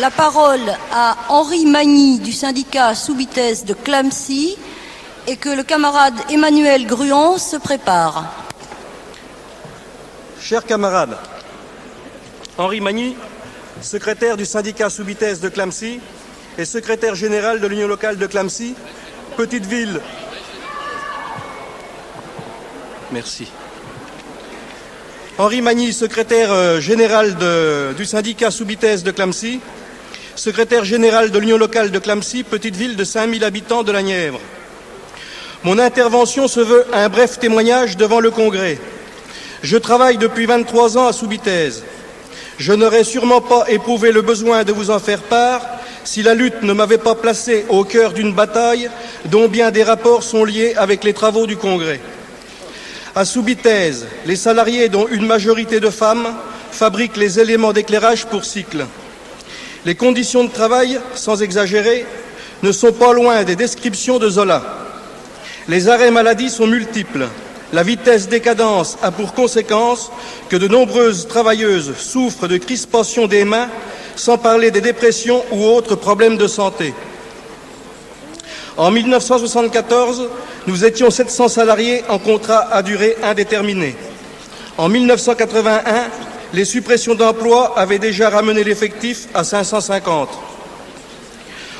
la parole à Henri Magny du syndicat Soubitez de Clamecy et que le camarade Emmanuel Gruan se prépare. Chers camarades, Henri Magny, secrétaire du syndicat Soubitez de Clamecy et secrétaire général de l'Union locale de Clamecy, petite ville. Merci. Henri Magny, secrétaire général du syndicat Soubitez de Clamecy, secrétaire général de l'Union locale de Clamecy, petite ville de 5000 habitants de la Nièvre. Mon intervention se veut un bref témoignage devant le Congrès. Je travaille depuis 23 ans à Soubitez. Je n'aurais sûrement pas éprouvé le besoin de vous en faire part si la lutte ne m'avait pas placé au cœur d'une bataille dont bien des rapports sont liés avec les travaux du Congrès. À Soubitez, les salariés, dont une majorité de femmes, fabriquent les éléments d'éclairage pour cycles. Les conditions de travail, sans exagérer, ne sont pas loin des descriptions de Zola. Les arrêts maladie sont multiples. La vitesse décadence a pour conséquence que de nombreuses travailleuses souffrent de crispation des mains, sans parler des dépressions ou autres problèmes de santé. En 1974, nous étions 700 salariés en contrat à durée indéterminée. En 1981, les suppressions d'emplois avaient déjà ramené l'effectif à 550.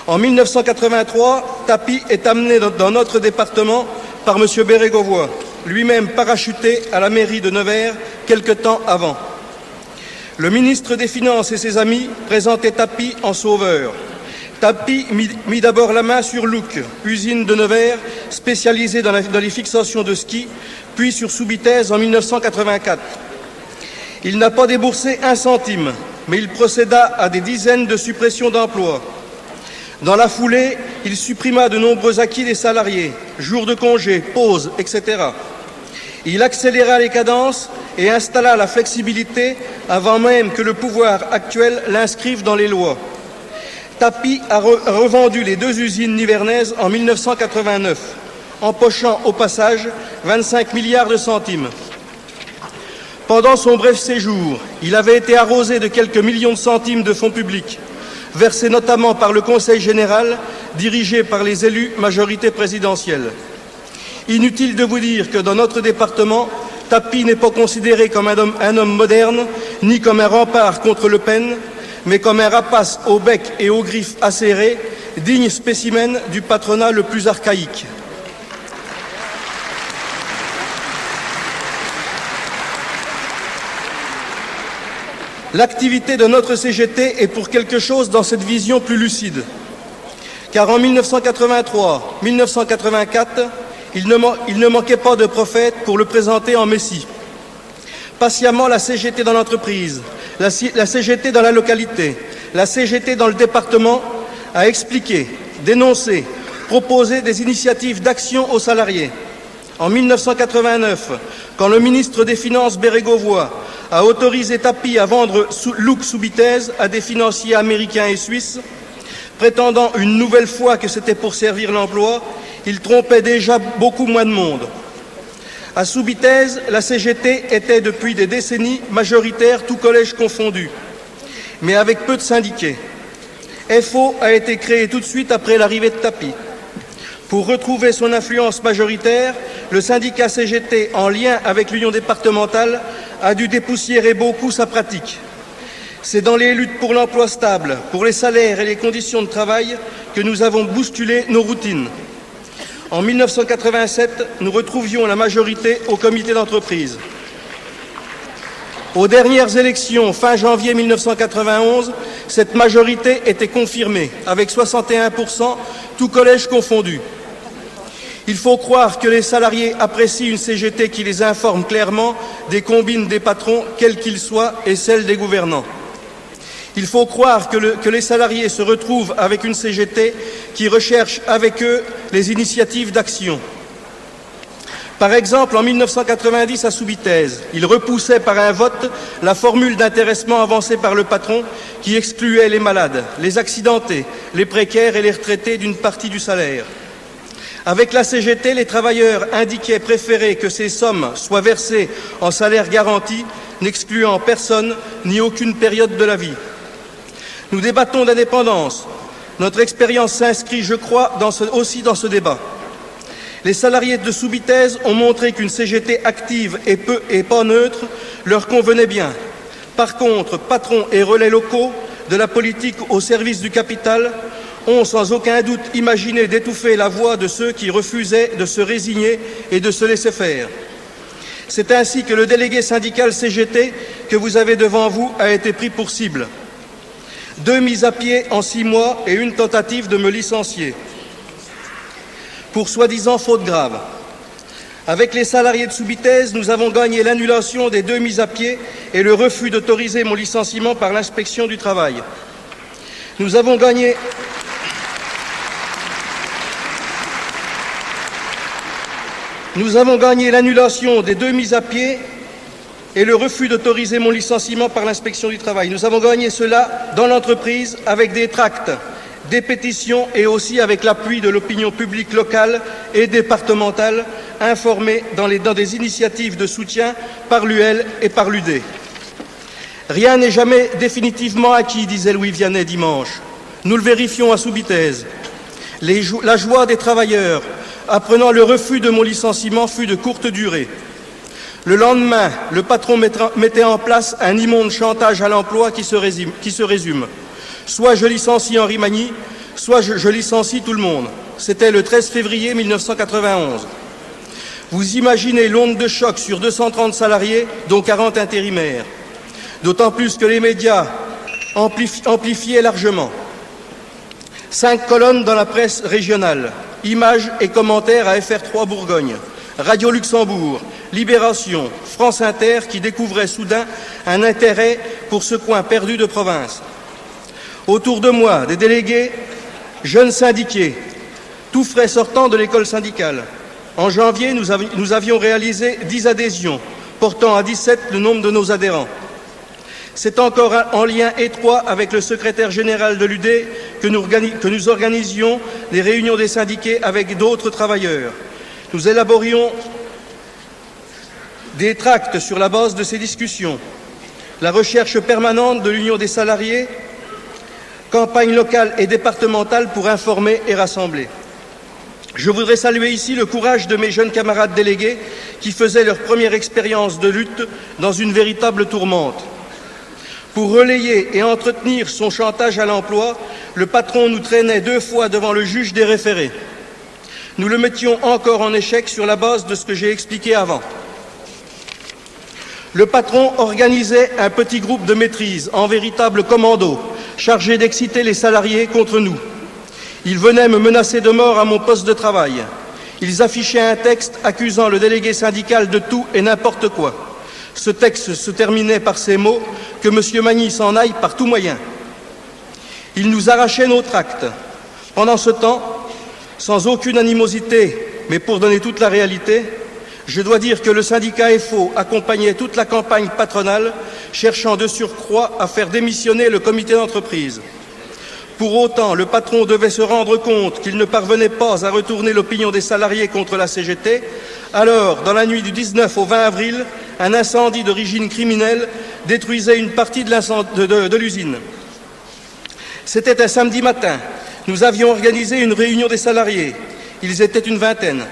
En 1983, Tapi est amené dans notre département par M. Bérégovoy, lui-même parachuté à la mairie de Nevers quelque temps avant. Le ministre des Finances et ses amis présentaient Tapi en sauveur. Tapi mit d'abord la main sur Look, usine de Nevers spécialisée dans les fixations de ski, puis sur Soubitez en 1984. Il n'a pas déboursé un centime, mais il procéda à des dizaines de suppressions d'emplois. Dans la foulée, il supprima de nombreux acquis des salariés, jours de congé, pauses, etc. Il accéléra les cadences et installa la flexibilité avant même que le pouvoir actuel l'inscrive dans les lois. Tapi a revendu les 2 usines nivernaises en 1989, empochant au passage 25 milliards de centimes. Pendant son bref séjour, il avait été arrosé de quelques millions de centimes de fonds publics, versés notamment par le Conseil général, dirigé par les élus majorité présidentielle. Inutile de vous dire que dans notre département, Tapi n'est pas considéré comme un homme moderne, ni comme un rempart contre Le Pen, mais comme un rapace au bec et aux griffes acérées, digne spécimen du patronat le plus archaïque. L'activité de notre CGT est pour quelque chose dans cette vision plus lucide. Car en 1983-1984, il ne manquait pas de prophètes pour le présenter en Messie. Patiemment, la CGT dans l'entreprise, la CGT dans la localité, la CGT dans le département a expliqué, dénoncé, proposé des initiatives d'action aux salariés. En 1989, quand le ministre des Finances Bérégovoy a autorisé Tapi à vendre Look Soubitez à des financiers américains et suisses, prétendant une nouvelle fois que c'était pour servir l'emploi, il trompait déjà beaucoup moins de monde. À Soubitez, la CGT était depuis des décennies majoritaire, tout collège confondu, mais avec peu de syndiqués. FO a été créé tout de suite après l'arrivée de Tapi. Pour retrouver son influence majoritaire, le syndicat CGT, en lien avec l'union départementale, a dû dépoussiérer beaucoup sa pratique. C'est dans les luttes pour l'emploi stable, pour les salaires et les conditions de travail que nous avons bousculé nos routines. En 1987, nous retrouvions la majorité au comité d'entreprise. Aux dernières élections, fin janvier 1991, cette majorité était confirmée, avec 61%, tout collège confondu. Il faut croire que les salariés apprécient une CGT qui les informe clairement des combines des patrons, quels qu'ils soient, et celles des gouvernants. Il faut croire que les salariés se retrouvent avec une CGT qui recherche avec eux les initiatives d'action. Par exemple, en 1990 à Soubitez, il repoussait par un vote la formule d'intéressement avancée par le patron qui excluait les malades, les accidentés, les précaires et les retraités d'une partie du salaire. Avec la CGT, les travailleurs indiquaient préférer que ces sommes soient versées en salaire garanti, n'excluant personne ni aucune période de la vie. Nous débattons d'indépendance. Notre expérience s'inscrit, je crois, aussi dans ce débat. Les salariés de Soubitez ont montré qu'une CGT active et pas neutre leur convenait bien. Par contre, patrons et relais locaux de la politique au service du capital ont sans aucun doute imaginé d'étouffer la voix de ceux qui refusaient de se résigner et de se laisser faire. C'est ainsi que le délégué syndical CGT que vous avez devant vous a été pris pour cible. 2 mises à pied en 6 mois et une tentative de me licencier pour soi-disant faute grave. Avec les salariés de Soubitez, nous avons gagné l'annulation des 2 mises à pied et le refus d'autoriser mon licenciement par l'inspection du travail. Nous avons gagné l'annulation des 2 mises à pied et le refus d'autoriser mon licenciement par l'inspection du travail. Nous avons gagné cela dans l'entreprise avec des tracts, des pétitions et aussi avec l'appui de l'opinion publique locale et départementale informée dans des initiatives de soutien par l'UL et par l'UD. Rien n'est jamais définitivement acquis, disait Louis Vianney dimanche. Nous le vérifions à Soubitez. La joie des travailleurs apprenant le refus de mon licenciement fut de courte durée. Le lendemain, le patron mettait en place un immonde chantage à l'emploi qui se résume. Soit je licencie Henri Magny, soit je licencie tout le monde. C'était le 13 février 1991. Vous imaginez l'onde de choc sur 230 salariés, dont 40 intérimaires. D'autant plus que les médias amplifiaient largement. 5 colonnes dans la presse régionale, images et commentaires à FR3 Bourgogne, Radio Luxembourg, Libération, France Inter qui découvrait soudain un intérêt pour ce coin perdu de province. Autour de moi, des délégués, jeunes syndiqués, tout frais sortant de l'école syndicale. En janvier, nous avions réalisé 10 adhésions, portant à 17 le nombre de nos adhérents. C'est encore en lien étroit avec le secrétaire général de l'UD que nous organisions des réunions des syndiqués avec d'autres travailleurs. Nous élaborions des tracts sur la base de ces discussions. La recherche permanente de l'Union des salariés, campagne locale et départementale pour informer et rassembler. Je voudrais saluer ici le courage de mes jeunes camarades délégués qui faisaient leur première expérience de lutte dans une véritable tourmente. Pour relayer et entretenir son chantage à l'emploi, le patron nous traînait 2 fois devant le juge des référés. Nous le mettions encore en échec sur la base de ce que j'ai expliqué avant. Le patron organisait un petit groupe de maîtrise en véritable commando, chargé d'exciter les salariés contre nous. Ils venaient me menacer de mort à mon poste de travail. Ils affichaient un texte accusant le délégué syndical de tout et n'importe quoi. Ce texte se terminait par ces mots « que M. Magny s'en aille par tout moyen ». Ils nous arrachaient nos tracts. Pendant ce temps, sans aucune animosité, mais pour donner toute la réalité, je dois dire que le syndicat FO accompagnait toute la campagne patronale, cherchant de surcroît à faire démissionner le comité d'entreprise. Pour autant, le patron devait se rendre compte qu'il ne parvenait pas à retourner l'opinion des salariés contre la CGT. Alors, dans la nuit du 19 au 20 avril, un incendie d'origine criminelle détruisait une partie de l'usine. C'était un samedi matin. Nous avions organisé une réunion des salariés. Ils étaient une vingtaine.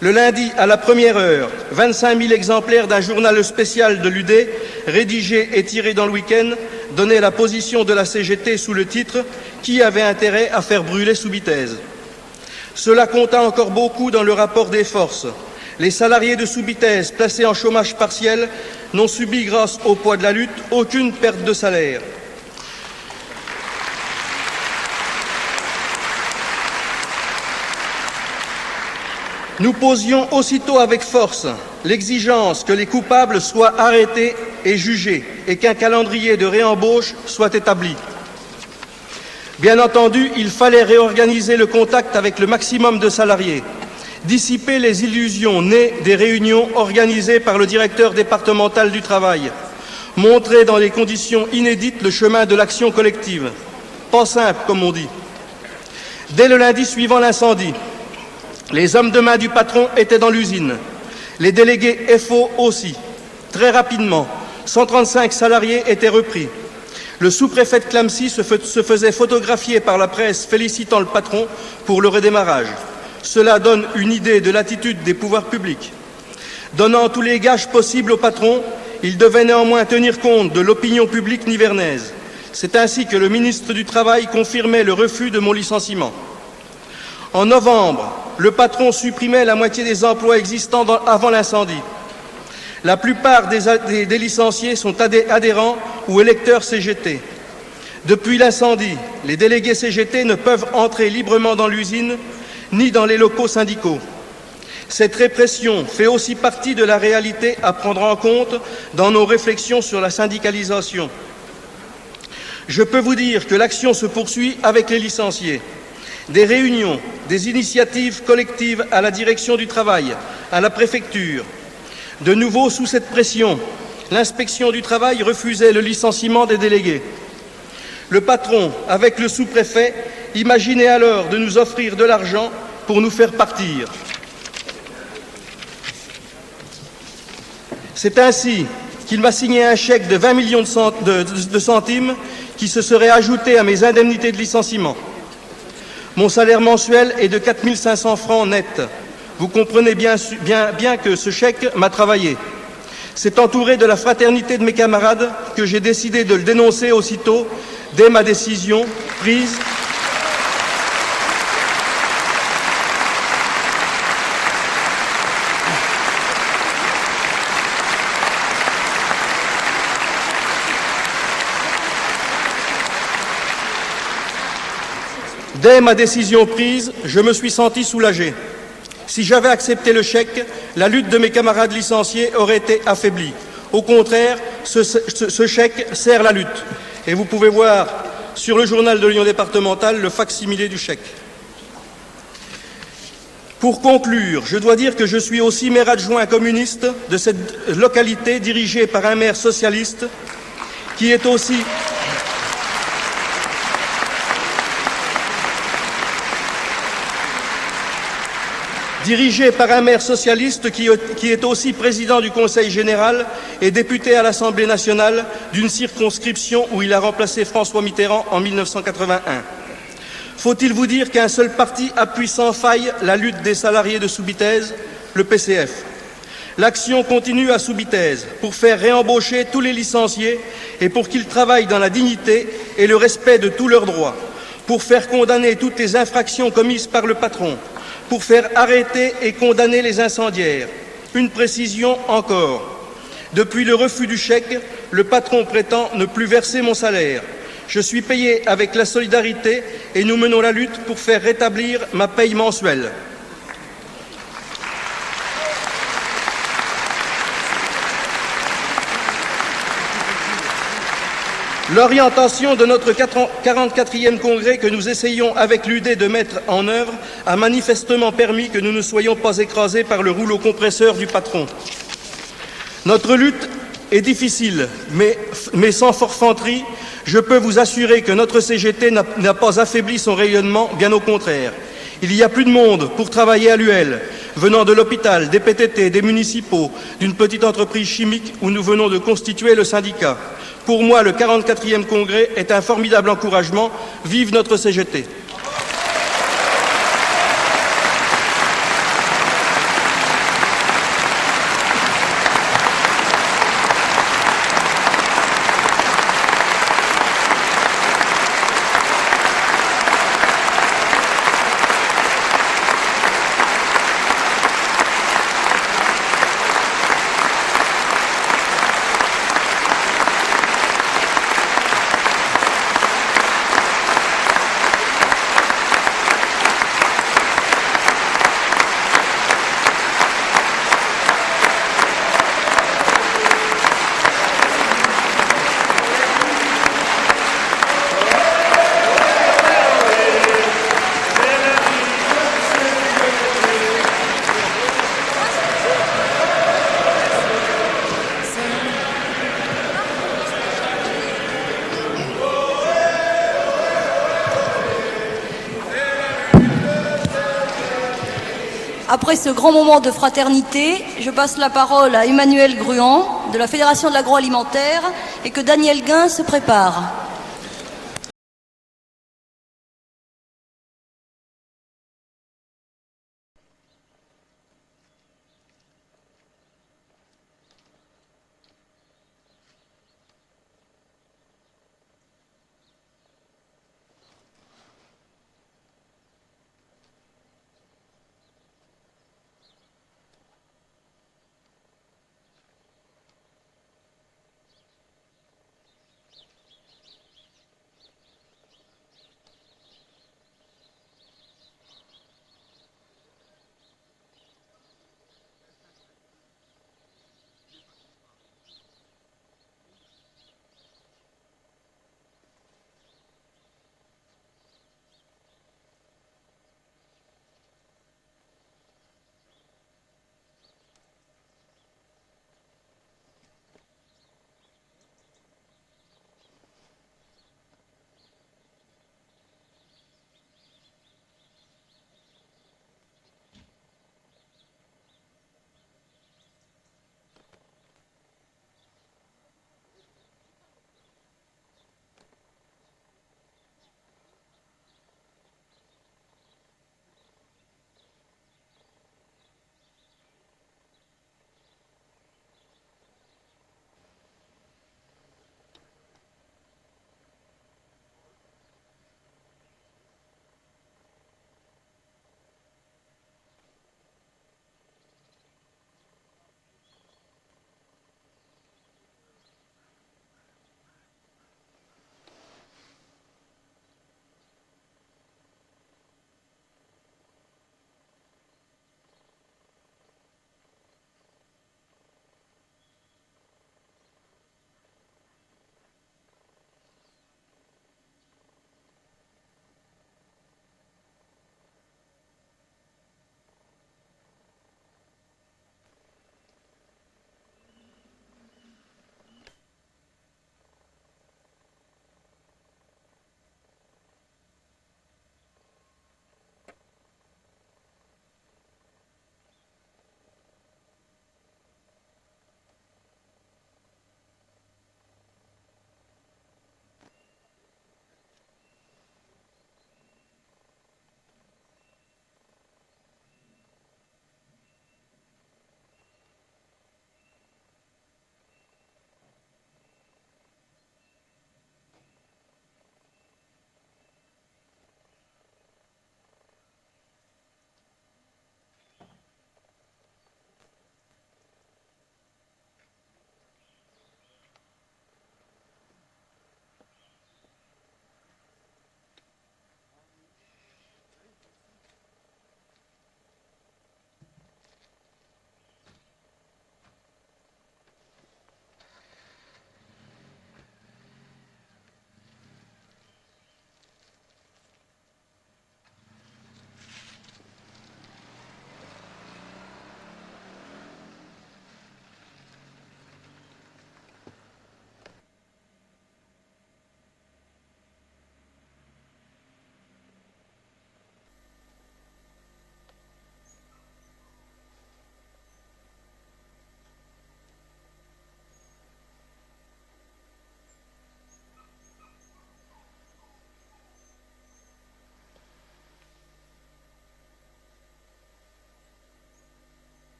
Le lundi, à la première heure, 25 000 exemplaires d'un journal spécial de l'UD, rédigé et tiré dans le week-end, donnaient la position de la CGT sous le titre « Qui avait intérêt à faire brûler Soubitez ?» Cela compta encore beaucoup dans le rapport des forces. Les salariés de Soubitez, placés en chômage partiel, n'ont subi, grâce au poids de la lutte, aucune perte de salaire. Nous posions aussitôt avec force l'exigence que les coupables soient arrêtés et jugés et qu'un calendrier de réembauche soit établi. Bien entendu, il fallait réorganiser le contact avec le maximum de salariés, dissiper les illusions nées des réunions organisées par le directeur départemental du travail, montrer dans des conditions inédites le chemin de l'action collective. Pas simple, comme on dit. Dès le lundi suivant l'incendie, les hommes de main du patron étaient dans l'usine. Les délégués FO aussi. Très rapidement, 135 salariés étaient repris. Le sous-préfet de Clamecy se faisait photographier par la presse félicitant le patron pour le redémarrage. Cela donne une idée de l'attitude des pouvoirs publics. Donnant tous les gages possibles au patron, il devait néanmoins tenir compte de l'opinion publique nivernaise. C'est ainsi que le ministre du Travail confirmait le refus de mon licenciement. En novembre, le patron supprimait la moitié des emplois existants avant l'incendie. La plupart des licenciés sont adhérents ou électeurs CGT. Depuis l'incendie, les délégués CGT ne peuvent entrer librement dans l'usine ni dans les locaux syndicaux. Cette répression fait aussi partie de la réalité à prendre en compte dans nos réflexions sur la syndicalisation. Je peux vous dire que l'action se poursuit avec les licenciés. Des réunions, des initiatives collectives à la direction du travail, à la préfecture. De nouveau, sous cette pression, l'inspection du travail refusait le licenciement des délégués. Le patron, avec le sous-préfet, imaginait alors de nous offrir de l'argent pour nous faire partir. C'est ainsi qu'il m'a signé un chèque de 20 millions de centimes qui se serait ajouté à mes indemnités de licenciement. Mon salaire mensuel est de 4 500 francs net. Vous comprenez bien que ce chèque m'a travaillé. C'est entouré de la fraternité de mes camarades que j'ai décidé de le dénoncer aussitôt, dès ma décision prise. Dès ma décision prise, je me suis senti soulagé. Si j'avais accepté le chèque, la lutte de mes camarades licenciés aurait été affaiblie. Au contraire, ce chèque sert la lutte. Et vous pouvez voir sur le journal de l'Union départementale le fac-similé du chèque. Pour conclure, je dois dire que je suis aussi maire adjoint communiste de cette localité dirigée par un maire socialiste qui est aussi... dirigé par un maire socialiste qui est aussi président du Conseil général et député à l'Assemblée nationale d'une circonscription où il a remplacé François Mitterrand en 1981. Faut-il vous dire qu'un seul parti appuie sans faille la lutte des salariés de Soubitez, le PCF? L'action continue à Soubitez pour faire réembaucher tous les licenciés et pour qu'ils travaillent dans la dignité et le respect de tous leurs droits, pour faire condamner toutes les infractions commises par le patron, pour faire arrêter et condamner les incendiaires. Une précision encore. Depuis le refus du chèque, le patron prétend ne plus verser mon salaire. Je suis payé avec la solidarité et nous menons la lutte pour faire rétablir ma paye mensuelle. L'orientation de notre 44e congrès que nous essayons avec l'UD de mettre en œuvre a manifestement permis que nous ne soyons pas écrasés par le rouleau compresseur du patron. Notre lutte est difficile, mais sans forfanterie, je peux vous assurer que notre CGT n'a pas affaibli son rayonnement, bien au contraire. Il y a plus de monde pour travailler à l'UL, venant de l'hôpital, des PTT, des municipaux, d'une petite entreprise chimique où nous venons de constituer le syndicat. Pour moi, le 44e congrès est un formidable encouragement. Vive notre CGT! Après ce grand moment de fraternité, je passe la parole à Emmanuel Gruand de la Fédération de l'agroalimentaire et que Daniel Guin se prépare.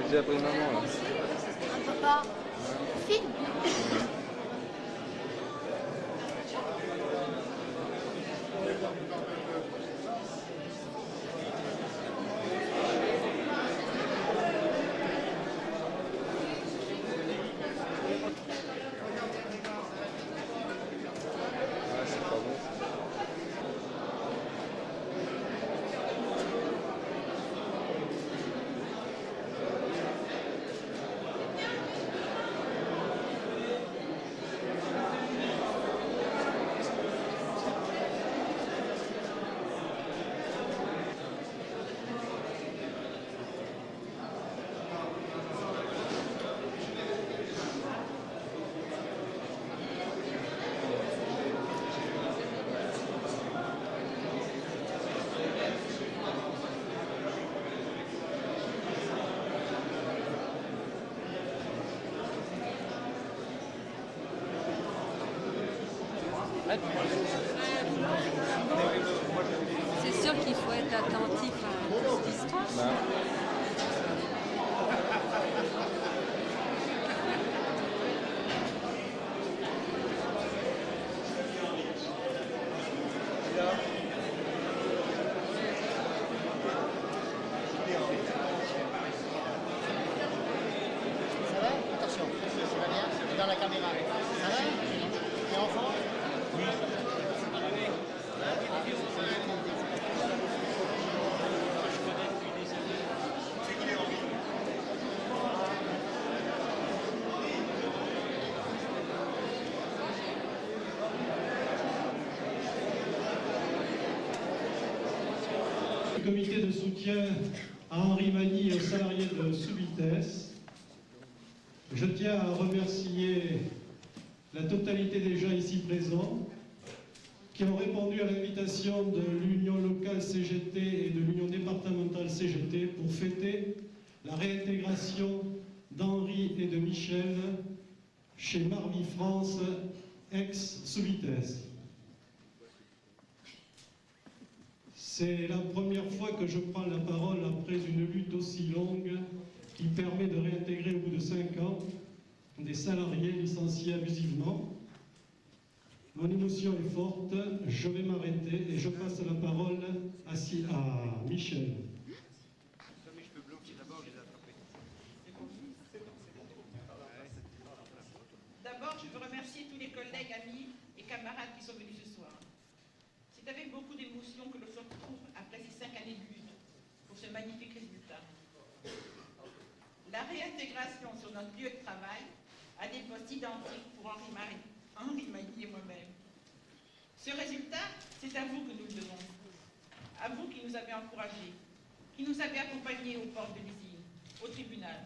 J'ai appelé maman là. Un papa. Film. Ah, c'est pas bon. C'est sûr qu'il faut être attentif à toute cette histoire. Ça va? Attention, ça va bien? C'est dans la caméra. Ça va? Et enfant? Le comité de soutien à Henri Magny et aux salariés de Subitès. Je tiens à remercier la totalité des gens ici présents qui ont répondu à l'invitation de l'Union locale CGT et de l'Union départementale CGT pour fêter la réintégration d'Henri et de Michel chez Marvi France, ex-Subitès. C'est la première fois que je prends la parole après une lutte aussi longue qui permet de réintégrer au bout de 5 ans des salariés licenciés abusivement. Mon émotion est forte, je vais m'arrêter et je passe la parole à Michel. D'abord, je veux remercier tous les collègues, amis et camarades qui sont venus ce soir. C'est avec beaucoup d'émotion que l'on se retrouve après ces 5 années de lutte pour ce magnifique résultat. La réintégration sur notre lieu de travail à des postes identiques pour Henri Magny et moi-même. Ce résultat, c'est à vous que nous le devons. À vous qui nous avez encouragés, qui nous avez accompagnés aux portes de l'usine, au tribunal.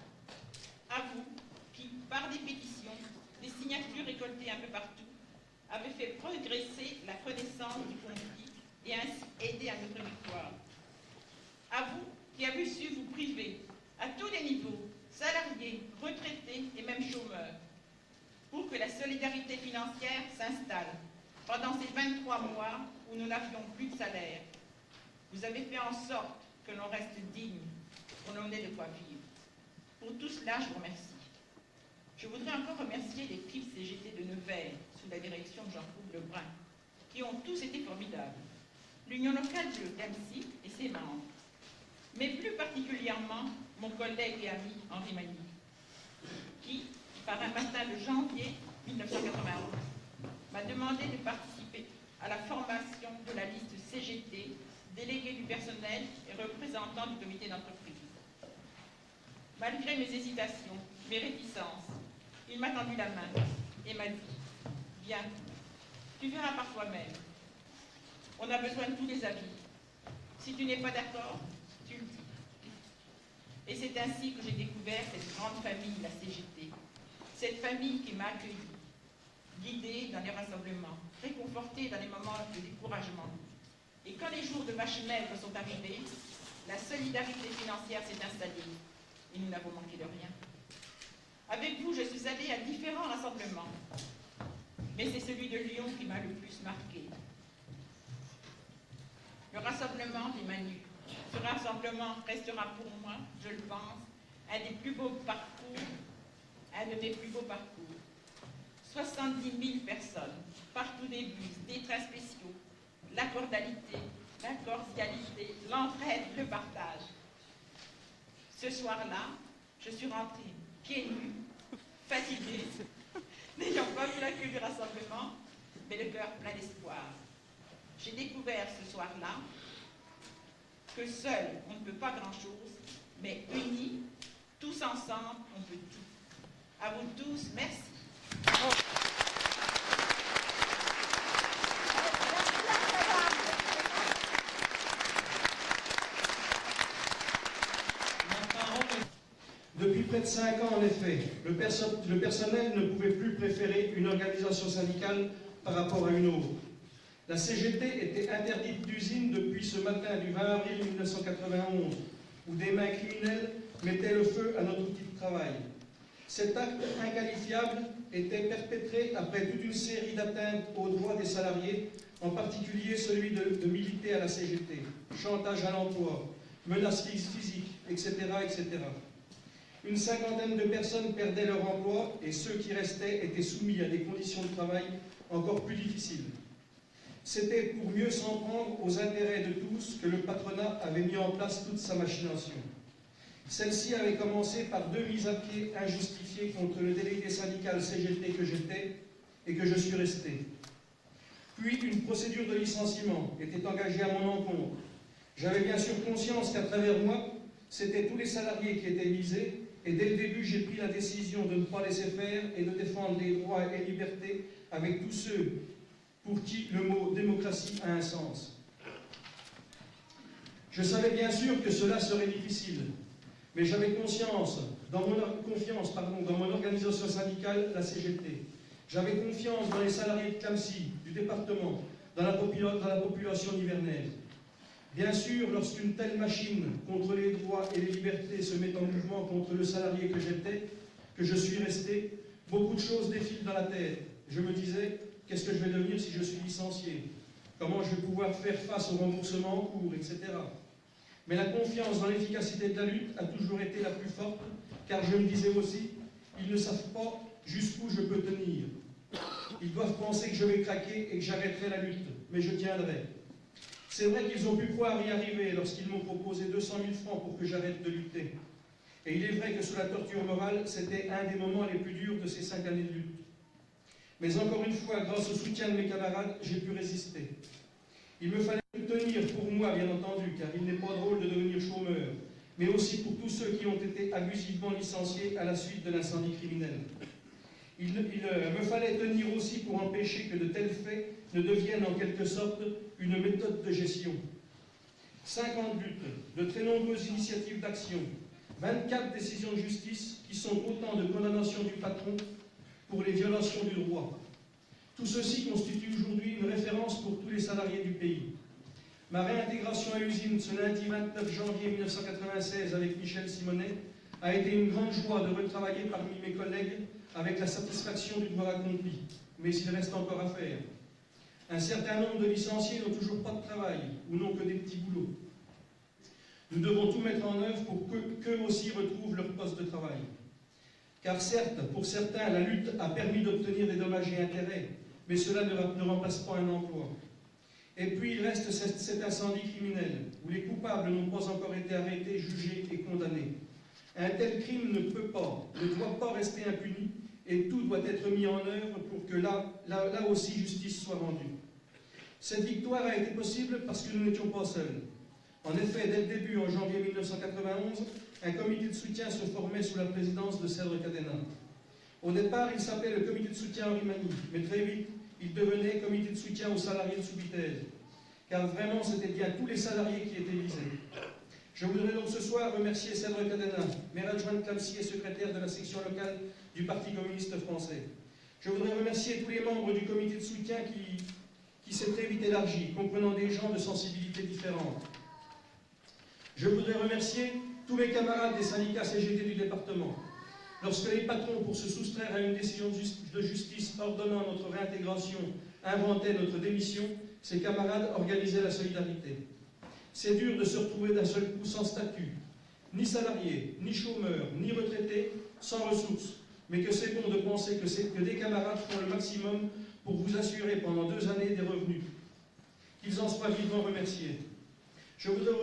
À vous qui, par des pétitions, des signatures récoltées un peu partout, avez fait progresser la connaissance du conflit et ainsi aider à notre victoire. À vous qui avez su vous priver, à tous les niveaux, salariés, retraités et même chômeurs, pour que la solidarité financière s'installe pendant ces 23 mois où nous n'avions plus de salaire. Vous avez fait en sorte que l'on reste digne, qu'on en ait de quoi vivre. Pour tout cela, je vous remercie. Je voudrais encore remercier l'équipe CGT de Nevers, sous la direction de Jean-Claude Lebrun, qui ont tous été formidables. L'Union locale de Clamecy et ses membres, mais plus particulièrement mon collègue et ami Henri Magny, qui, par un matin de janvier 1991, m'a demandé de participer à la formation de la liste CGT, délégué du personnel et représentant du comité d'entreprise. Malgré mes hésitations, mes réticences, il m'a tendu la main et m'a dit « Viens, tu verras par toi-même. On a besoin de tous les avis. Si tu n'es pas d'accord, tu le dis. » Et c'est ainsi que j'ai découvert cette grande famille, la CGT. Cette famille qui m'a accueilli, guidée dans les rassemblements, réconfortée dans les moments de découragement. Et quand les jours de vaches maigres sont arrivés, la solidarité financière s'est installée et nous n'avons manqué de rien. Avec vous, je suis allée à différents rassemblements, mais c'est celui de Lyon qui m'a le plus marqué. Le rassemblement des Manus. Ce rassemblement restera pour moi, je le pense, un des plus beaux parcours, un de mes plus beaux parcours. 70 000 personnes, partout des bus, des trains spéciaux, la cordialité, l'entraide, le partage. Ce soir-là, je suis rentrée pieds nus, fatiguée, n'ayant pas vu la queue du rassemblement, mais le cœur plein d'espoir. J'ai découvert ce soir-là que seul on ne peut pas grand-chose, mais unis, tous ensemble, on peut tout. À vous tous, merci. Depuis près de 5 ans, en effet, le personnel ne pouvait plus préférer une organisation syndicale par rapport à une autre. La CGT était interdite d'usine depuis ce matin du 20 avril 1991, où des mains criminelles mettaient le feu à notre outil de travail. Cet acte inqualifiable était perpétré après toute une série d'atteintes aux droits des salariés, en particulier celui de militer à la CGT, chantage à l'emploi, menaces physiques, etc., etc. Une cinquantaine de personnes perdaient leur emploi et ceux qui restaient étaient soumis à des conditions de travail encore plus difficiles. C'était pour mieux s'en prendre aux intérêts de tous que le patronat avait mis en place toute sa machination. Celle-ci avait commencé par 2 mises à pied injustifiées contre le délégué syndical CGT que j'étais et que je suis resté. Puis une procédure de licenciement était engagée à mon encontre. J'avais bien sûr conscience qu'à travers moi, c'était tous les salariés qui étaient visés, et dès le début, j'ai pris la décision de ne pas laisser faire et de défendre les droits et libertés avec tous ceux pour qui le mot démocratie a un sens. Je savais bien sûr que cela serait difficile, mais j'avais confiance dans mon organisation syndicale, la CGT. J'avais confiance dans les salariés de Clamecy, du département, dans la population nivernaise. Bien sûr, lorsqu'une telle machine contre les droits et les libertés se met en mouvement contre le salarié que j'étais, que je suis resté, beaucoup de choses défilent dans la tête. Je me disais, qu'est-ce que je vais devenir si je suis licencié? Comment je vais pouvoir faire face au remboursement en cours, etc. Mais la confiance dans l'efficacité de la lutte a toujours été la plus forte, car je me disais aussi, ils ne savent pas jusqu'où je peux tenir. Ils doivent penser que je vais craquer et que j'arrêterai la lutte, mais je tiendrai. C'est vrai qu'ils ont pu croire y arriver lorsqu'ils m'ont proposé 200 000 francs pour que j'arrête de lutter. Et il est vrai que sous la torture morale, c'était un des moments les plus durs de ces 5 années de lutte. Mais encore une fois, grâce au soutien de mes camarades, j'ai pu résister. Il me fallait tenir pour moi, bien entendu, car il n'est pas drôle de devenir chômeur, mais aussi pour tous ceux qui ont été abusivement licenciés à la suite de l'incendie criminel. Il me fallait tenir aussi pour empêcher que de tels faits ne deviennent en quelque sorte une méthode de gestion. 50 luttes, de très nombreuses initiatives d'action, 24 décisions de justice qui sont autant de condamnations du patron pour les violations du droit. Tout ceci constitue aujourd'hui une référence pour tous les salariés du pays. Ma réintégration à l'usine ce lundi 29 janvier 1996 avec Michel Simonet a été une grande joie de retravailler parmi mes collègues avec la satisfaction du devoir accompli. Mais il reste encore à faire. Un certain nombre de licenciés n'ont toujours pas de travail ou n'ont que des petits boulots. Nous devons tout mettre en œuvre pour qu'eux aussi retrouvent leur poste de travail. Car certes, pour certains, la lutte a permis d'obtenir des dommages et intérêts, mais cela ne remplace pas un emploi. Et puis il reste cet incendie criminel, où les coupables n'ont pas encore été arrêtés, jugés et condamnés. Un tel crime ne doit pas rester impuni, et tout doit être mis en œuvre pour que là aussi justice soit rendue. Cette victoire a été possible parce que nous n'étions pas seuls. En effet, dès le début, en janvier 1991, un comité de soutien se formait sous la présidence de Cèdre Cadena. Au départ, il s'appelait le comité de soutien Henri Magny, mais très vite, il devenait comité de soutien aux salariés de Soubitaise, car vraiment, c'était bien tous les salariés qui étaient visés. Je voudrais donc ce soir remercier Cèdre Cadena, maire adjoint de Clamecy et secrétaire de la section locale du Parti communiste français. Je voudrais remercier tous les membres du comité de soutien qui s'est très vite élargi, comprenant des gens de sensibilités différentes. Je voudrais remercier tous mes camarades des syndicats CGT du département. Lorsque les patrons, pour se soustraire à une décision de justice ordonnant notre réintégration, inventaient notre démission, ces camarades organisaient la solidarité. C'est dur de se retrouver d'un seul coup sans statut, ni salariés, ni chômeurs, ni retraités, sans ressources, mais que c'est bon de penser que des camarades font le maximum pour vous assurer pendant 2 années des revenus. Qu'ils en soient vivement remerciés. Je voudrais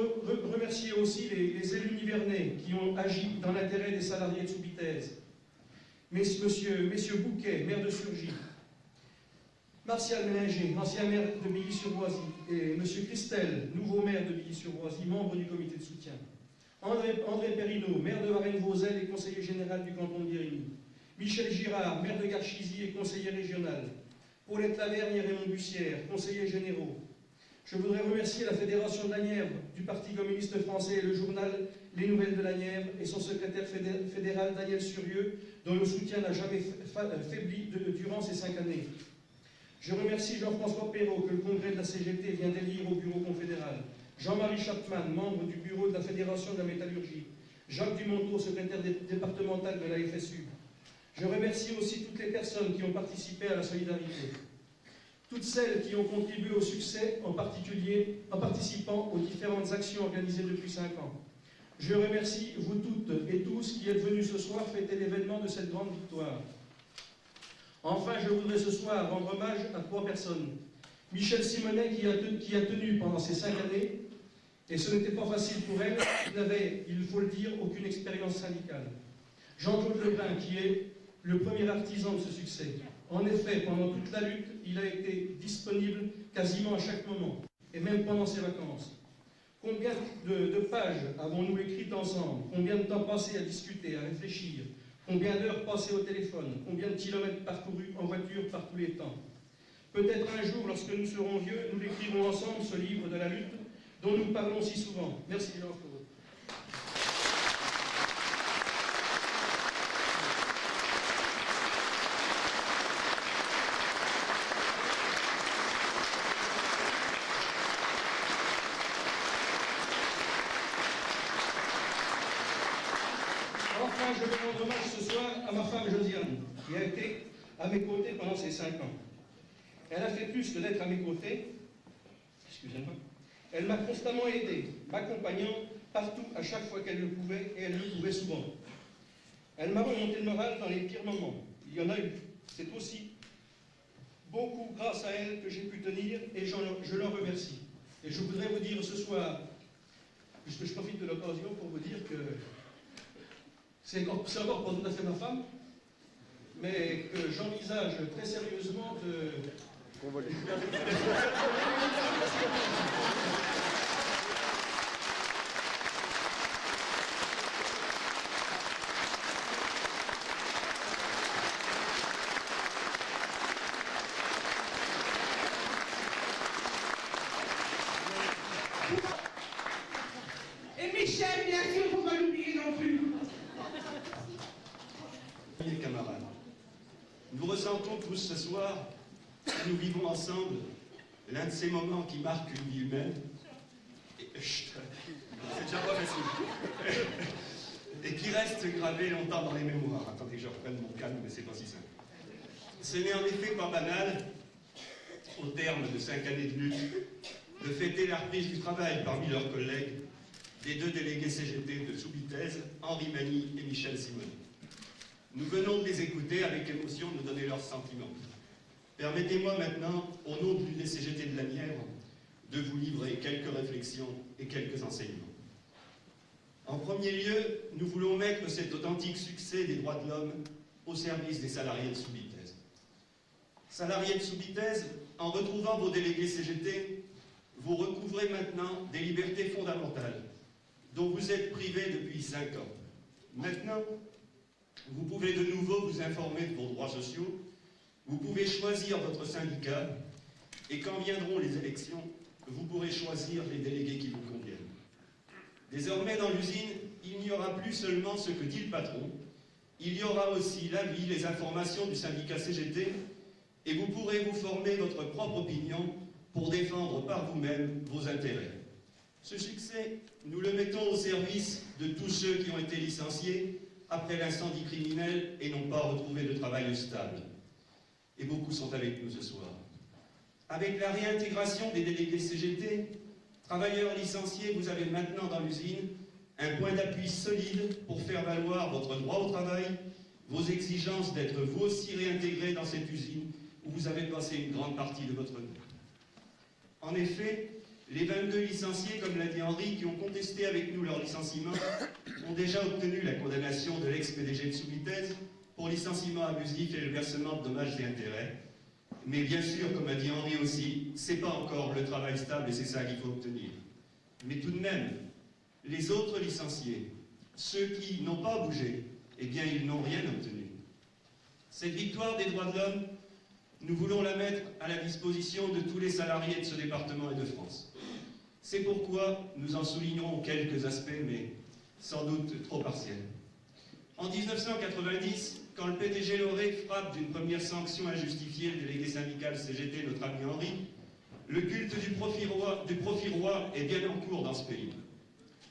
remercier aussi les élus nivernais qui ont agi dans l'intérêt des salariés de Soubitaise. Messieurs Bouquet, maire de Surgy, Martial Mélinger, ancien maire de Billy-sur-Oisy, et monsieur Christel, nouveau maire de Billy-sur-Oisy, membre du comité de soutien. André Perrineau, maire de Varennes-Vauzelles et conseiller général du canton de Guérigny. Michel Girard, maire de Garchizy et conseiller régional. Paulette Lavergne et Raymond Bussière, conseillers généraux. Je voudrais remercier la Fédération de la Nièvre, du Parti communiste français et le journal Les Nouvelles de la Nièvre et son secrétaire fédéral Daniel Surieux, dont le soutien n'a jamais faibli durant ces 5 années. Je remercie Jean-François Perrault, que le congrès de la CGT vient d'élire au bureau confédéral. Jean-Marie Chapman, membre du bureau de la Fédération de la Métallurgie. Jacques Dumonteau, secrétaire départemental de la FSU. Je remercie aussi toutes les personnes qui ont participé à la solidarité. Toutes celles qui ont contribué au succès, en particulier en participant aux différentes actions organisées depuis 5 ans. Je remercie vous toutes et tous qui êtes venus ce soir fêter l'événement de cette grande victoire. Enfin, je voudrais ce soir rendre hommage à 3 personnes. Michel Simonet qui a tenu pendant ces 5 années, et ce n'était pas facile pour elle, qui n'avait, il faut le dire, aucune expérience syndicale. Jean-Claude Lebrun qui est le premier artisan de ce succès. En effet, pendant toute la lutte, il a été disponible quasiment à chaque moment, et même pendant ses vacances. Combien de pages avons-nous écrites ensemble? Combien de temps passé à discuter, à réfléchir? Combien d'heures passées au téléphone? Combien de kilomètres parcourus en voiture par tous les temps? Peut-être un jour, lorsque nous serons vieux, nous l'écrirons ensemble, ce livre de la lutte dont nous parlons si souvent. Merci Jean-Claude. Enfin, je vais rendre hommage ce soir à ma femme Josiane, qui a été à mes côtés pendant ces 5 ans. Elle a fait plus que d'être à mes côtés, excusez-moi, elle m'a constamment aidé, m'accompagnant partout à chaque fois qu'elle le pouvait, et elle le pouvait souvent. Elle m'a remonté le moral dans les pires moments. Il y en a eu. C'est aussi beaucoup grâce à elle que j'ai pu tenir, et je l'en remercie. Et je voudrais vous dire ce soir, puisque je profite de l'occasion pour vous dire que c'est encore pas tout à fait ma femme, mais que j'envisage très sérieusement de... Et Michel, bien sûr, il ne faut pas l'oublier non plus. Les camarades, nous ressentons tous ce soir que nous vivons ensemble l'un de ces moments qui marquent une vie humaine. C'est déjà pas facile. Et qui reste gravé longtemps dans les mémoires. Attendez que je reprenne mon calme, mais c'est pas si simple. Ce n'est en effet pas banal, au terme de 5 années de lutte, de fêter la reprise du travail parmi leurs collègues des 2 délégués CGT de Soubitaise, Henri Magny et Michel Simonet. Nous venons de les écouter avec émotion nous donner leurs sentiments. Permettez-moi maintenant, au nom du CGT de la Nièvre, de vous livrer quelques réflexions et quelques enseignements. En premier lieu, nous voulons mettre cet authentique succès des droits de l'homme au service des salariés de Soubitaise. Salariés de Soubitaise, en retrouvant vos délégués CGT, vous recouvrez maintenant des libertés fondamentales dont vous êtes privés depuis 5 ans. Maintenant, vous pouvez de nouveau vous informer de vos droits sociaux, vous pouvez choisir votre syndicat, et quand viendront les élections, vous pourrez choisir les délégués qui vous conviennent. Désormais, dans l'usine, il n'y aura plus seulement ce que dit le patron, il y aura aussi l'avis, les informations du syndicat CGT, et vous pourrez vous former votre propre opinion pour défendre par vous-même vos intérêts. Ce succès, nous le mettons au service de tous ceux qui ont été licenciés après l'incendie criminel et n'ont pas retrouvé de travail stable. Et beaucoup sont avec nous ce soir. Avec la réintégration des délégués CGT, travailleurs licenciés, vous avez maintenant dans l'usine un point d'appui solide pour faire valoir votre droit au travail, vos exigences d'être vous aussi réintégrés dans cette usine où vous avez passé une grande partie de votre vie. En effet, les 22 licenciés, comme l'a dit Henri, qui ont contesté avec nous leur licenciement, ont déjà obtenu la condamnation de l'ex-PDG de Soubitez pour licenciement abusif et le versement de dommages et intérêts. Mais bien sûr, comme a dit Henri aussi, c'est pas encore le travail stable et c'est ça qu'il faut obtenir. Mais tout de même, les autres licenciés, ceux qui n'ont pas bougé, eh bien, ils n'ont rien obtenu. Cette victoire des droits de l'homme, nous voulons la mettre à la disposition de tous les salariés de ce département et de France. C'est pourquoi nous en soulignerons quelques aspects, mais sans doute trop partiels. En 1990, quand le PDG Lauré frappe d'une première sanction injustifiée le délégué syndical CGT, notre ami Henri, le culte du profit roi est bien en cours dans ce pays.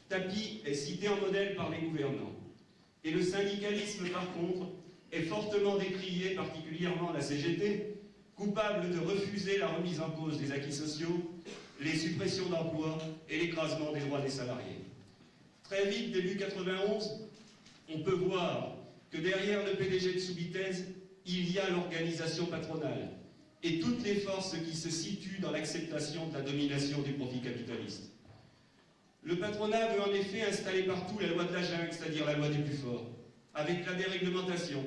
Tapi est cité en modèle par les gouvernants. Et le syndicalisme, par contre, est fortement décrié, particulièrement la CGT, coupable de refuser la remise en cause des acquis sociaux, les suppressions d'emplois et l'écrasement des droits des salariés. Très vite, début 91, on peut voir que derrière le PDG de Soubitez, il y a l'organisation patronale et toutes les forces qui se situent dans l'acceptation de la domination du profit capitaliste. Le patronat veut en effet installer partout la loi de la jungle, c'est-à-dire la loi des plus forts, avec la déréglementation,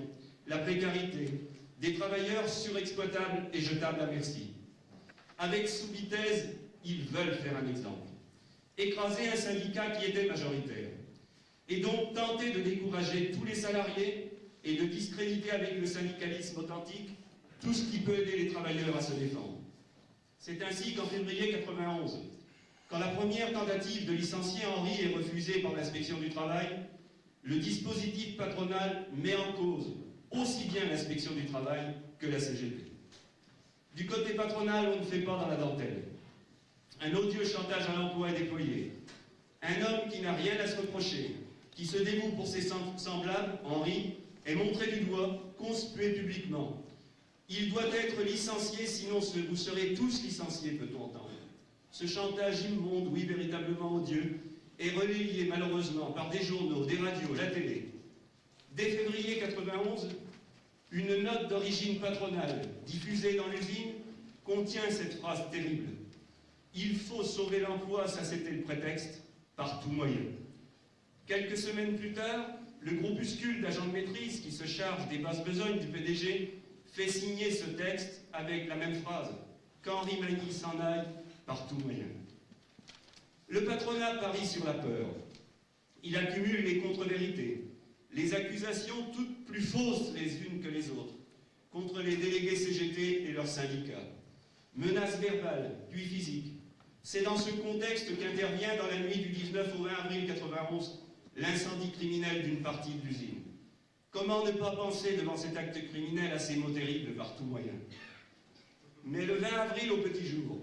la précarité, des travailleurs surexploitables et jetables à merci. Avec Soubitez, ils veulent faire un exemple. Écraser un syndicat qui était majoritaire. Et donc tenter de décourager tous les salariés et de discréditer avec le syndicalisme authentique tout ce qui peut aider les travailleurs à se défendre. C'est ainsi qu'en février 91, quand la première tentative de licencier Henri est refusée par l'inspection du travail, le dispositif patronal met en cause aussi bien l'inspection du travail que la CGT. Du côté patronal, on ne fait pas dans la dentelle. Un odieux chantage à l'emploi est déployé. Un homme qui n'a rien à se reprocher, qui se dévoue pour ses semblables, Henri, est montré du doigt, conspué publiquement. Il doit être licencié, sinon vous serez tous licenciés, peut-on entendre. Ce chantage immonde, oui, véritablement odieux, est relayé malheureusement par des journaux, des radios, la télé. Dès février 91, une note d'origine patronale diffusée dans l'usine contient cette phrase terrible. Il faut sauver l'emploi, ça c'était le prétexte, par tout moyen. Quelques semaines plus tard, le groupuscule d'agents de maîtrise qui se charge des basses besognes du PDG fait signer ce texte avec la même phrase. Qu'Henri Magny s'en aille par tout moyen. Le patronat parie sur la peur. Il accumule les contre-vérités, les accusations toutes plus fausses les unes que les autres, contre les délégués CGT et leurs syndicats. Menaces verbales, puis physiques. C'est dans ce contexte qu'intervient dans la nuit du 19 au 20 avril 91 l'incendie criminel d'une partie de l'usine. Comment ne pas penser devant cet acte criminel à ces mots terribles par tout moyen? Mais le 20 avril au petit jour,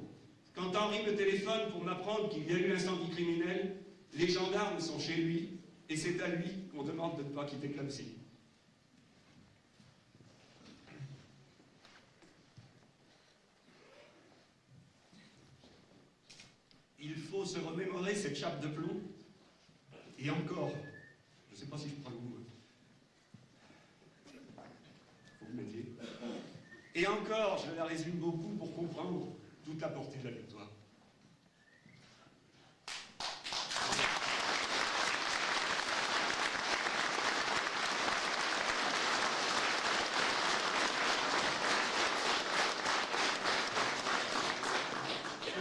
quand Henri me téléphone pour m'apprendre qu'il y a eu incendie criminel, les gendarmes sont chez lui et c'est à lui qu'on demande de ne pas quitter Clamcy. Il faut se remémorer cette chape de plomb. Et encore, je ne sais pas si je prends le goût. Faut que vous mettiez. Et encore, je la résume beaucoup pour comprendre toute la portée de la victoire.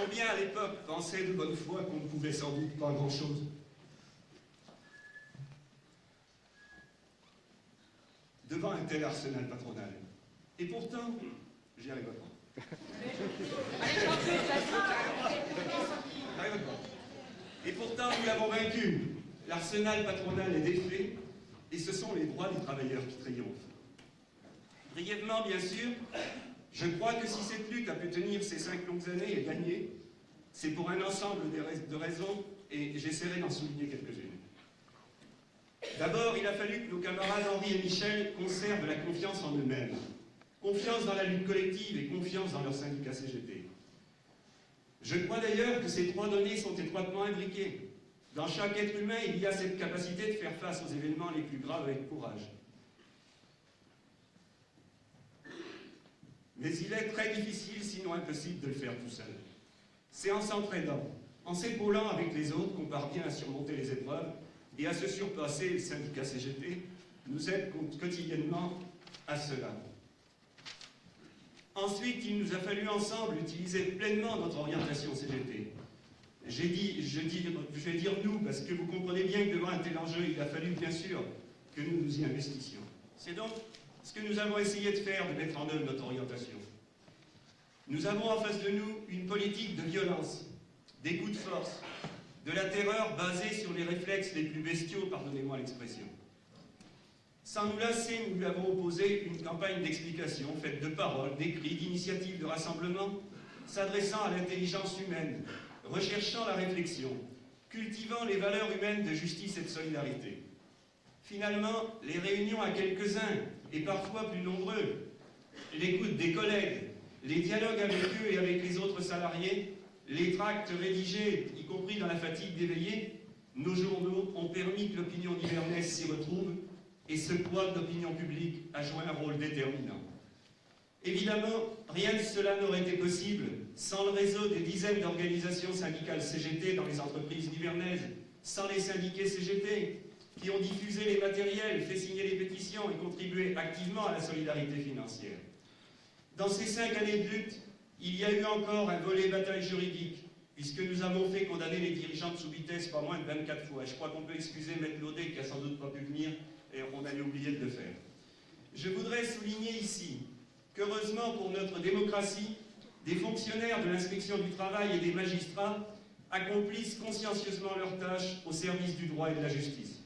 Combien à l'époque pensaient de bonne foi qu'on ne pouvait sans doute pas grand-chose? Devant un tel arsenal patronal. Et pourtant, j'y arrive pas. Et pourtant, nous l'avons vaincu. L'arsenal patronal est défait, et ce sont les droits des travailleurs qui triomphent. Brièvement, bien sûr, je crois que si cette lutte a pu tenir ces 5 longues années et gagner, c'est pour un ensemble de raisons, et j'essaierai d'en souligner quelques-unes. D'abord, il a fallu que nos camarades Henri et Michel conservent la confiance en eux-mêmes. Confiance dans la lutte collective et confiance dans leur syndicat CGT. Je crois d'ailleurs que ces 3 données sont étroitement imbriquées. Dans chaque être humain, il y a cette capacité de faire face aux événements les plus graves avec courage. Mais il est très difficile, sinon impossible, de le faire tout seul. C'est en s'entraînant, en s'épaulant avec les autres qu'on parvient à surmonter les épreuves et à se surpasser. Le syndicat CGT nous aide quotidiennement à cela. Ensuite, il nous a fallu ensemble utiliser pleinement notre orientation CGT. Je vais dire nous, parce que vous comprenez bien que devant un tel enjeu, il a fallu bien sûr que nous nous y investissions. C'est donc ce que nous avons essayé de faire, de mettre en œuvre notre orientation. Nous avons en face de nous une politique de violence, des coups de force, de la terreur basée sur les réflexes les plus bestiaux, pardonnez-moi l'expression. Sans nous lasser, nous lui avons opposé une campagne d'explication faite de paroles, d'écrits, d'initiatives, de rassemblements, s'adressant à l'intelligence humaine, recherchant la réflexion, cultivant les valeurs humaines de justice et de solidarité. Finalement, les réunions à quelques-uns, et parfois plus nombreux, l'écoute des collègues, les dialogues avec eux et avec les autres salariés, les tracts rédigés, y compris dans la fatigue d'éveiller, nos journaux ont permis que l'opinion nivernaise s'y retrouve, et ce poids de l'opinion publique a joué un rôle déterminant. Évidemment, rien de cela n'aurait été possible sans le réseau des dizaines d'organisations syndicales CGT dans les entreprises nivernaises, sans les syndiqués CGT, qui ont diffusé les matériels, fait signer les pétitions et contribué activement à la solidarité financière. Dans ces 5 années de lutte, il y a eu encore un volet bataille juridique, puisque nous avons fait condamner les dirigeants de sous-vitesse pas moins de 24 fois. Et je crois qu'on peut excuser Maître Laudet, qui a sans doute pas pu venir, et on avait oublié de le faire. Je voudrais souligner ici qu'heureusement pour notre démocratie, des fonctionnaires de l'inspection du travail et des magistrats accomplissent consciencieusement leurs tâches au service du droit et de la justice.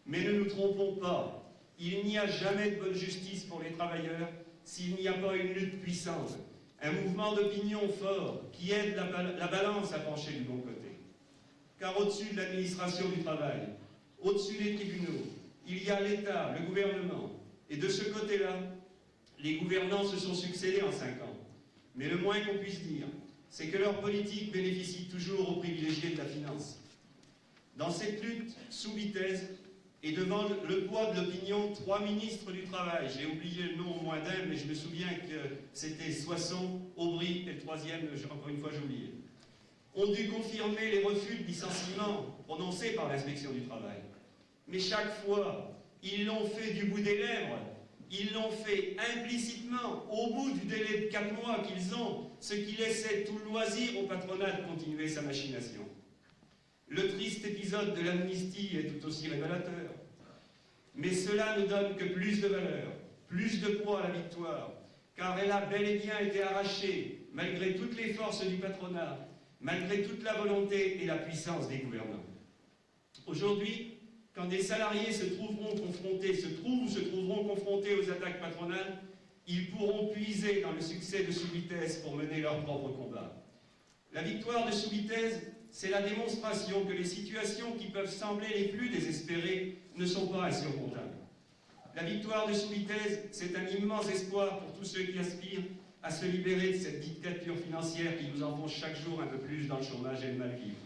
Mais ne nous trompons pas, il n'y a jamais de bonne justice pour les travailleurs s'il n'y a pas une lutte puissante, un mouvement d'opinion fort qui aide la balance à pencher du bon côté. Car au-dessus de l'administration du travail, au-dessus des tribunaux, il y a l'État, le gouvernement, et de ce côté-là, les gouvernants se sont succédés en 5 ans. Mais le moins qu'on puisse dire, c'est que leur politique bénéficie toujours aux privilégiés de la finance. Dans cette lutte sous vitesse, et devant le poids de l'opinion, 3 ministres du Travail, j'ai oublié le nom au moins d'un, mais je me souviens que c'était Soisson, Aubry, et le troisième, encore une fois, j'ai oublié, ont dû confirmer les refus de licenciement prononcés par l'inspection du travail. Mais chaque fois, ils l'ont fait du bout des lèvres, ils l'ont fait implicitement, au bout du délai de 4 mois qu'ils ont, ce qui laissait tout le loisir au patronat de continuer sa machination. Le triste épisode de l'amnistie est tout aussi révélateur. Mais cela ne donne que plus de valeur, plus de poids à la victoire, car elle a bel et bien été arrachée, malgré toutes les forces du patronat, malgré toute la volonté et la puissance des gouvernants. Aujourd'hui, quand des salariés se trouveront confrontés aux attaques patronales, ils pourront puiser dans le succès de Sous-Vitesse pour mener leur propre combat. La victoire de Sous-Vitesse, c'est la démonstration que les situations qui peuvent sembler les plus désespérées ne sont pas insurmontables. La victoire de Sous-Vitesse, c'est un immense espoir pour tous ceux qui aspirent à se libérer de cette dictature financière qui nous enfonce chaque jour un peu plus dans le chômage et le mal-vivre.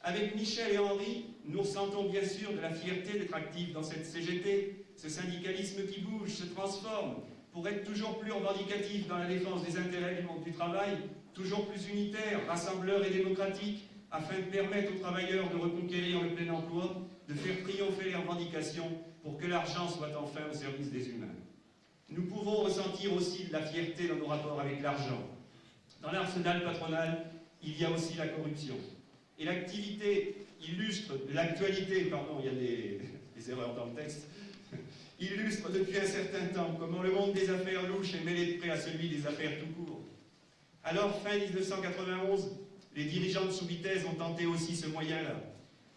Avec Michel et Henri, nous ressentons bien sûr de la fierté d'être actifs dans cette CGT, ce syndicalisme qui bouge, se transforme, pour être toujours plus revendicatif dans la défense des intérêts du monde du travail, toujours plus unitaire, rassembleur et démocratique, afin de permettre aux travailleurs de reconquérir le plein emploi, de faire triompher les revendications pour que l'argent soit enfin au service des humains. Nous pouvons ressentir aussi de la fierté dans nos rapports avec l'argent. Dans l'arsenal patronal, il y a aussi la corruption. Et l'actualité illustre depuis un certain temps comment le monde des affaires louches est mêlé de près à celui des affaires tout court. Alors, fin 1991, les dirigeants de Sous-Vitesse ont tenté aussi ce moyen-là.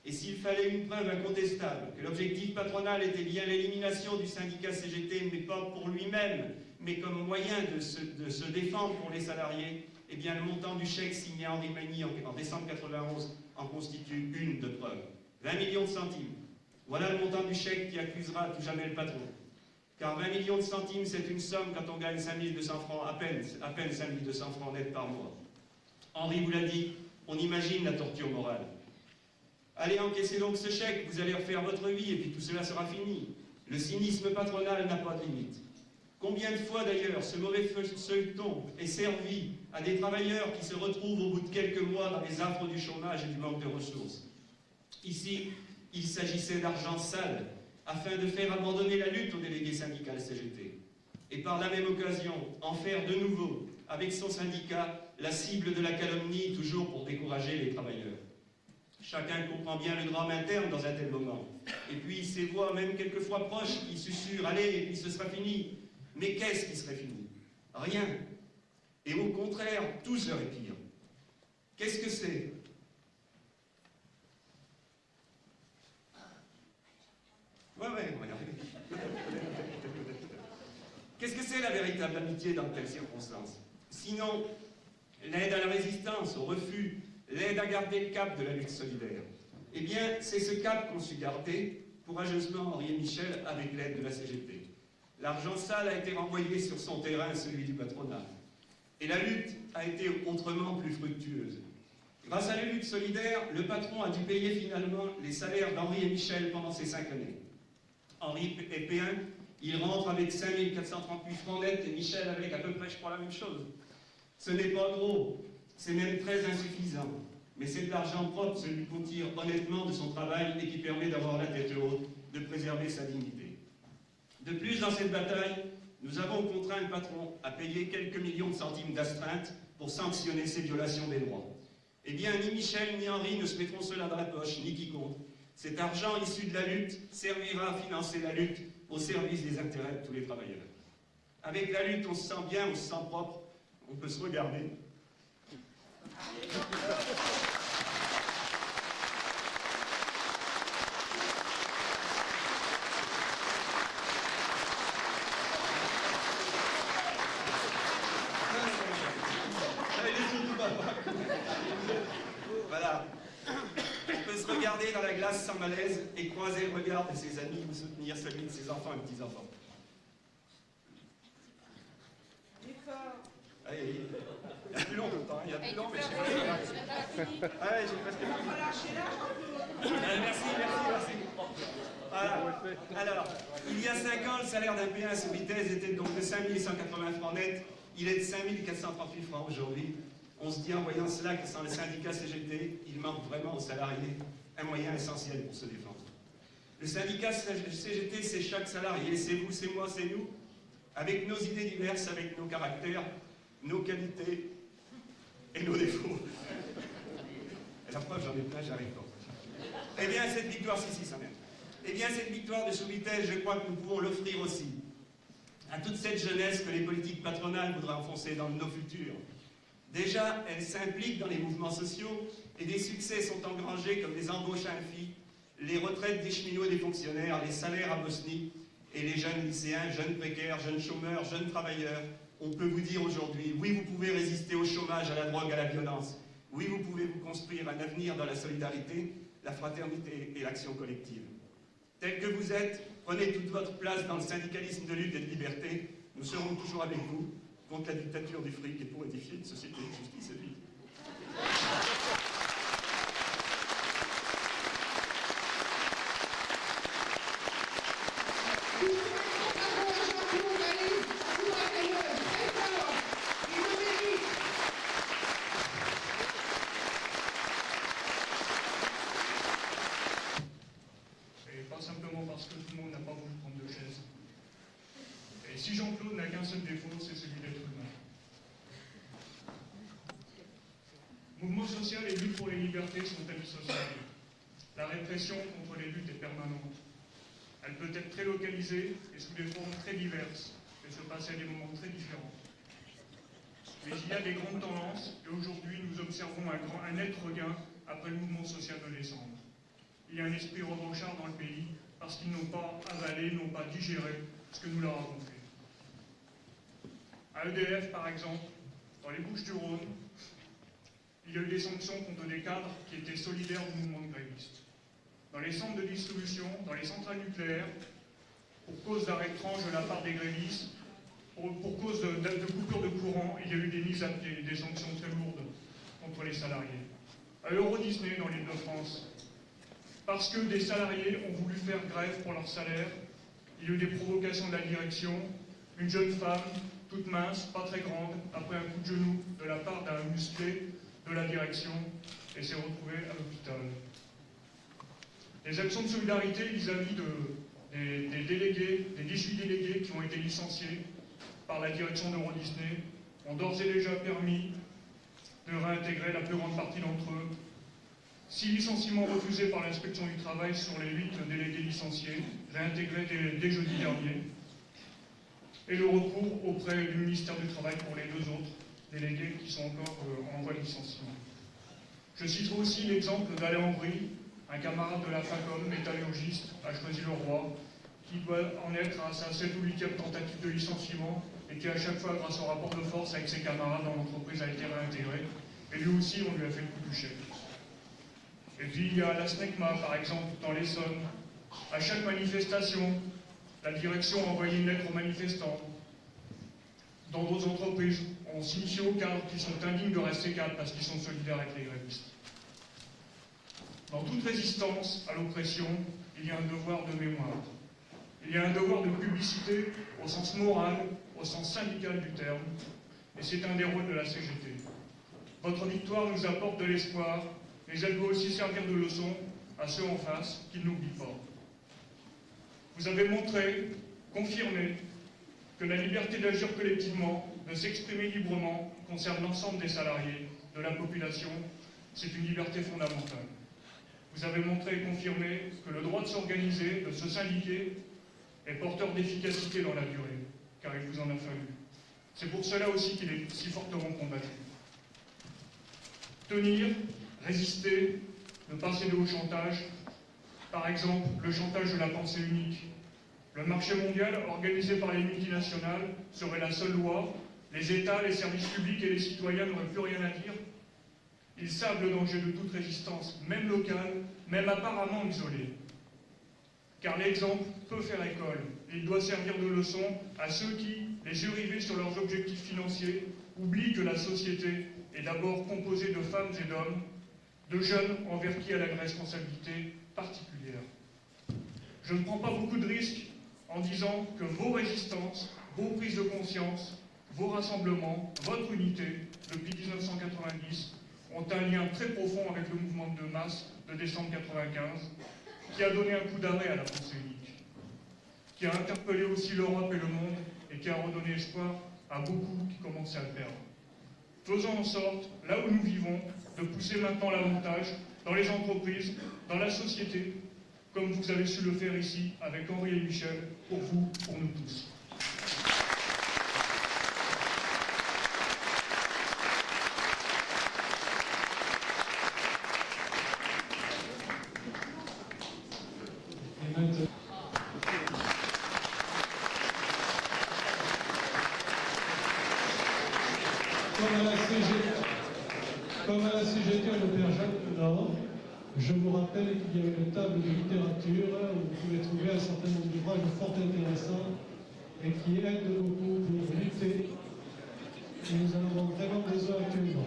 Et s'il fallait une preuve incontestable que l'objectif patronal était bien l'élimination du syndicat CGT, mais pas pour lui-même, mais comme moyen de se défendre pour les salariés, eh bien le montant du chèque signé à Henri Magny en décembre 1991 en constitue une de preuve. 20 millions de centimes. Voilà le montant du chèque qui accusera tout jamais le patron. Car 20 millions de centimes, c'est une somme quand on gagne 5 200 francs, à peine 5 200 francs net par mois. Henri vous l'a dit, on imagine la torture morale. Allez, encaissez donc ce chèque, vous allez refaire votre vie et puis tout cela sera fini. Le cynisme patronal n'a pas de limite. Combien de fois d'ailleurs ce mauvais feuilleton est servi à des travailleurs qui se retrouvent au bout de quelques mois dans les affres du chômage et du manque de ressources. Ici, il s'agissait d'argent sale, afin de faire abandonner la lutte au délégué syndical CGT. Et par la même occasion, en faire de nouveau, avec son syndicat, la cible de la calomnie, toujours pour décourager les travailleurs. Chacun comprend bien le drame interne dans un tel moment. Et puis ces voix, même quelquefois proches, qui susurrent « Allez, et puis ce sera fini ». Mais qu'est-ce qui serait fini? Rien. Et au contraire, tout serait pire. Qu'est-ce que c'est? Ouais, on va y arriver. Qu'est-ce que c'est la véritable amitié dans de telles circonstances? Sinon, l'aide à la résistance, au refus, l'aide à garder le cap de la lutte solidaire. Eh bien, c'est ce cap qu'ont su garder courageusement Henri et Michel avec l'aide de la CGT. L'argent sale a été renvoyé sur son terrain, celui du patronat. Et la lutte a été autrement plus fructueuse. Grâce à la lutte solidaire, le patron a dû payer finalement les salaires d'Henri et Michel pendant ces 5 années. Henri est P1, il rentre avec 5 438 francs nets et Michel avec à peu près, je crois, la même chose. Ce n'est pas gros, c'est même très insuffisant. Mais c'est de l'argent propre, celui qu'on tire honnêtement de son travail et qui permet d'avoir la tête haute, de préserver sa dignité. De plus, dans cette bataille, nous avons contraint le patron à payer quelques millions de centimes d'astreinte pour sanctionner ces violations des droits. Eh bien, ni Michel ni Henri ne se mettront cela dans la poche, ni quiconque. Cet argent issu de la lutte servira à financer la lutte au service des intérêts de tous les travailleurs. Avec la lutte, on se sent bien, on se sent propre, on peut se regarder. Voilà. On peut se regarder dans la glace sans malaise et croiser le regard de ses amis ou soutenir celui de ses enfants et petits-enfants. Allez, il y a plus long longtemps, il y a plus long, mais je sais pas. Ah ouais, j'ai presque... Merci. Voilà. Alors, il y a 5 ans, le salaire d'un P1 sous vitesse était donc de 5 180 francs net. Il est de 5 438 francs aujourd'hui. On se dit en voyant cela que sans le syndicat CGT, il manque vraiment aux salariés un moyen essentiel pour se défendre. Le syndicat CGT, c'est chaque salarié, c'est vous, c'est moi, c'est nous, avec nos idées diverses, avec nos caractères, nos qualités et nos défauts. Et la preuve, j'en ai plein, j'arrive pas. Eh bien, cette victoire, ça même. Eh bien, cette victoire de Soubitez, je crois que nous pouvons l'offrir aussi à toute cette jeunesse que les politiques patronales voudraient enfoncer dans nos futurs. Déjà, elle s'implique dans les mouvements sociaux et des succès sont engrangés comme les embauches à Infi, les retraites des cheminots et des fonctionnaires, les salaires à Bosnie et les jeunes lycéens, jeunes précaires, jeunes chômeurs, jeunes travailleurs. On peut vous dire aujourd'hui, oui, vous pouvez résister au chômage, à la drogue, à la violence. Oui, vous pouvez vous construire un avenir dans la solidarité, la fraternité et l'action collective. Tel que vous êtes, prenez toute votre place dans le syndicalisme de lutte et de liberté. Nous serons toujours avec vous contre la dictature du fric et pour édifier une société de justice et de vie. Pas simplement parce que tout le monde n'a pas voulu prendre de chaise. Et si Jean-Claude n'a qu'un seul défaut, c'est celui d'être humain. Mouvement social et lutte pour les libertés sont indissociables. La répression contre les luttes est permanente. Elle peut être très localisée et sous des formes très diverses, et se passer à des moments très différents. Mais il y a des grandes tendances, et aujourd'hui nous observons un net regain après le mouvement social de décembre. Il y a un esprit revanchard dans le pays, parce qu'ils n'ont pas avalé, n'ont pas digéré ce que nous leur avons fait. À EDF, par exemple, dans les Bouches-du-Rhône, il y a eu des sanctions contre des cadres qui étaient solidaires du mouvement de grévistes. Dans les centres de distribution, dans les centrales nucléaires, pour cause d'arrêt de tranche de la part des grévistes, pour cause de coupure de courant, il y a eu des mises à pied, des sanctions très lourdes contre les salariés. À Euro Disney, dans l'Île-de-France, Parce que des salariés ont voulu faire grève pour leur salaire, il y a eu des provocations de la direction. Une jeune femme, toute mince, pas très grande, après un coup de genou de la part d'un musclé de la direction et s'est retrouvée à l'hôpital. Les actions de solidarité vis-à-vis des délégués, des 18 délégués qui ont été licenciés par la direction d'Euro Disney ont d'ores et déjà permis de réintégrer la plus grande partie d'entre eux. 6 licenciements refusés par l'inspection du travail sur les 8 délégués licenciés, réintégrés dès jeudi dernier, et le recours auprès du ministère du Travail pour les 2 autres délégués qui sont encore en voie de licenciement. Je citerai aussi l'exemple d'Alain Henry, un camarade de la FACOM, métallurgiste, à Choisy-le-Roi, qui doit en être à sa 7e ou 8e tentative de licenciement et qui, à chaque fois, grâce au rapport de force avec ses camarades dans l'entreprise, a été réintégré. Et lui aussi, on lui a fait le coup du chèque. Et puis, il y a la SNECMA, par exemple, dans l'Essonne. À chaque manifestation, la direction a envoyé une lettre aux manifestants. Dans d'autres entreprises, on signifie aux cadres qui sont indignes de rester cadres parce qu'ils sont solidaires avec les grévistes. Dans toute résistance à l'oppression, il y a un devoir de mémoire. Il y a un devoir de publicité au sens moral, au sens syndical du terme, et c'est un des rôles de la CGT. Votre victoire nous apporte de l'espoir, mais elle doit aussi servir de leçon à ceux en face qui n'oublient pas. Vous avez montré, confirmé, que la liberté d'agir collectivement, de s'exprimer librement, concerne l'ensemble des salariés, de la population. C'est une liberté fondamentale. Vous avez montré et confirmé que le droit de s'organiser, de se syndiquer, est porteur d'efficacité dans la durée, car il vous en a fallu. C'est pour cela aussi qu'il est si fortement combattu. Tenir, résister, ne pas céder au chantage. Par exemple, le chantage de la pensée unique. Le marché mondial, organisé par les multinationales, serait la seule loi. Les États, les services publics et les citoyens n'auraient plus rien à dire. Ils savent le danger de toute résistance, même locale, même apparemment isolée. Car l'exemple peut faire école. Il doit servir de leçon à ceux qui, les yeux rivés sur leurs objectifs financiers, oublient que la société est d'abord composée de femmes et d'hommes, de jeunes envers qui elle a une responsabilité particulière. Je ne prends pas beaucoup de risques en disant que vos résistances, vos prises de conscience, vos rassemblements, votre unité, depuis 1990, ont un lien très profond avec le mouvement de masse de décembre 1995, qui a donné un coup d'arrêt à la pensée unique, qui a interpellé aussi l'Europe et le monde, et qui a redonné espoir à beaucoup qui commençaient à le perdre. Faisons en sorte, là où nous vivons, de pousser maintenant l'avantage dans les entreprises, dans la société, comme vous avez su le faire ici avec Henri et Michel, pour vous, pour nous tous. Comme à la CGT, le père Jacques Nord, je vous rappelle qu'il y a une table de littérature où vous pouvez trouver un certain nombre d'ouvrages fort intéressants et qui aident beaucoup pour lutter. Et nous en avons vraiment besoin actuellement.